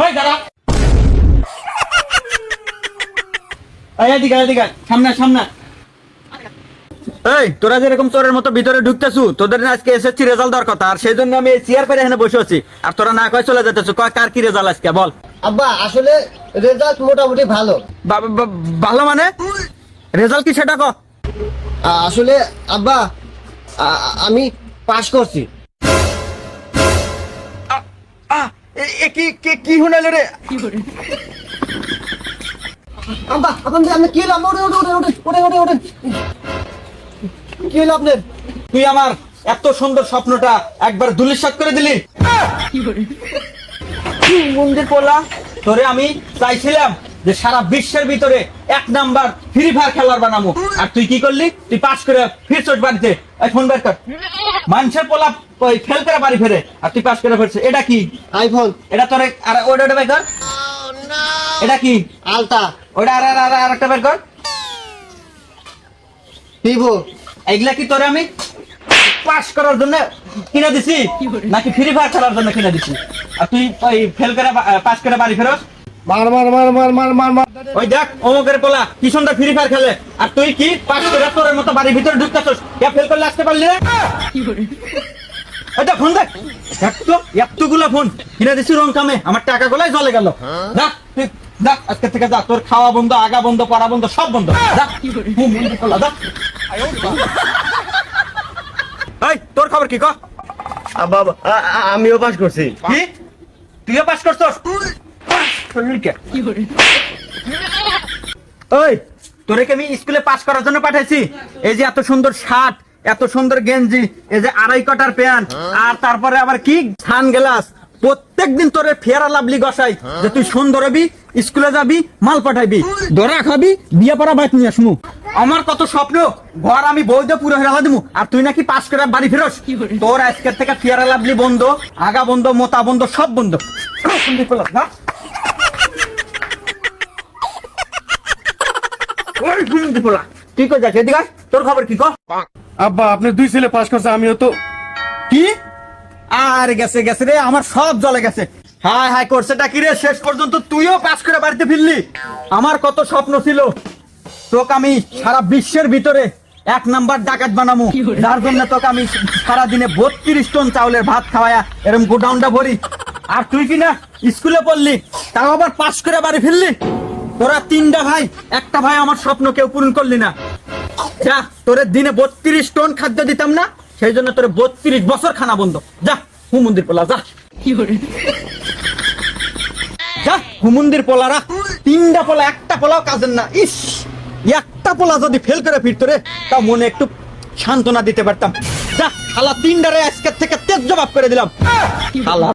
ওই দাঁড়া, এদিকে সামনে সামনে। এই তোরা যেরকম চোরের মতো ভিতরে ঢুকতেছু, তোদের না আজকে এসএসসি রেজাল্ট দেওয়ার কথা, আর সেই জন্য আমি চেয়ার পেরে এখানে বসে আছি, আর তোরা না কয় চলে যেতেছু। কয় কার কি রেজাল্ট আজকে বল। আব্বা আসলে রেজাল্ট মোটামুটি ভালো। ভালো মানে রেজাল্ট কি সেটা কর। আসলে আব্বা আমি পাস করছি। কি শুনাইল রে? আব্বা আপনি কি হলো? ওঠে কি হলো আপনার? তুই আমার এত সুন্দর স্বপ্নটা একবার ধুলিসাৎ করে দিলি। মন্দির পোলা, তোরে আমি চাইছিলাম যে সারা বিশ্বের ভিতরে 1 নাম্বার ফ্রি ফায়ার খেলার বানাবো, আর তুই কি করলি? তুই পাস করে ফিরছস বাড়িতে। এই ফোন বের কর। মানুষের পোলা ওই ফেল করে বাড়ি ফেরে, আর তুই পাস করে ফিরছিস। এটা কি? আইফোন। এটা তোরে আর ওটা বের কর। এটা কি? আলতা। ওটা আর একটা বের কর। ভিভো। এগুলা কি তোরে আমি পাস করার জন্য কিনে দিছি নাকি ফ্রি ফায়ার খেলার জন্য কিনে দিছি? আর তুই ওই ফেল করে পাস করে বাড়ি ফেরস। মার। ওই দেখ অমুকের পোলা কি সুন্দর ফ্রি ফায়ার খেলে, আর তুই কি পাস করে তোর মতো বাড়ির ভিতরে ঢুকতেছস। কে ফেল করলে আসতে পারলি না? ওইটা ফোন দেখ, এতগুলো ফোন কিনে দিছি রং কামে, আমার টাকা গুলাই চলে গেল। দেখ তুই দেখ, আজকে থেকে যা, তোর খাওয়া বন্ধ, আগা বন্ধ, পড়া বন্ধ, সব বন্ধ। এই তোর খবর কি? বাবা আমিও পাস করছি। কি তুইও পাস করছস? ওই তোরে কি আমি স্কুলে পাস করার জন্য পাঠাইছি? এই যে এত সুন্দর শার্ট, এত সুন্দর গেঞ্জি, এই যে 2.5 কাটার প্যান্ট, আর তারপরে আবার কি সানগ্লাস, প্রত্যেকদিন তোরে ফেয়ার লাভলি গসাই যে তুই সুন্দর হবি, স্কুলে যাবি, মাল পাঠাইবি, ধরা খাবি, বিয়ে পড়া বাইক নিয়ে আসমু। আমার কত স্বপ্ন, ঘর আমি বউদে পুরো হেরা দিমু, আর তুই নাকি পাস করে বাড়ি ফেরস। তোর আজকের থেকে ফেয়ার লাভলি বন্ধ, আগা বন্ধ, মোতা বন্ধ, সব বন্ধ। কি কই যাচ্ছে? এদিকে তোর খবর কি? আব্বা আপনার 2 ছেলে পাস করছে, আমিও তো। কি? আর গেছে রে, আমার সব জ্বলে গেছে। হায় করছেটা কি রে? শেষ পর্যন্ত তুইও পাস করে বাড়িতে ফিরলি। আমার কত স্বপ্ন ছিল, তোকে আমি সারা বিশ্বের ভিতরে 1 নাম্বার ডাকাত বানাবো, যার জন্য তোকে আমি সারাদিনে 32 টন চাউলের ভাত খাওয়ায়া এরকম গোডাউনটা ভরি। আর তুই কি না স্কুলে পড়লি, তাও আবার পাস করে বাড়ি ফিরলি। তোরা 3টা ভাই, একটা ভাই আমার স্বপ্ন কেউ পূরণ করলি না। যা, তোরে দিনে 32 টন খাদ্য দিতাম না, সেই জন্য তোরে 32 বছর খানা বন্ধ। যা হুমন্দির পোলা, যা যা হুমন্দির পোলারা। 3টা পোলা, একটা পোলাও কাজের না। ইস, একটা পোলা যদি ফেল করে ফিরতো রে, তা মনে একটু সান্ত্বনা দিতে পারতাম। যা শালা 3টারে আজকের থেকে তেজ জবাব করে দিলাম। শালা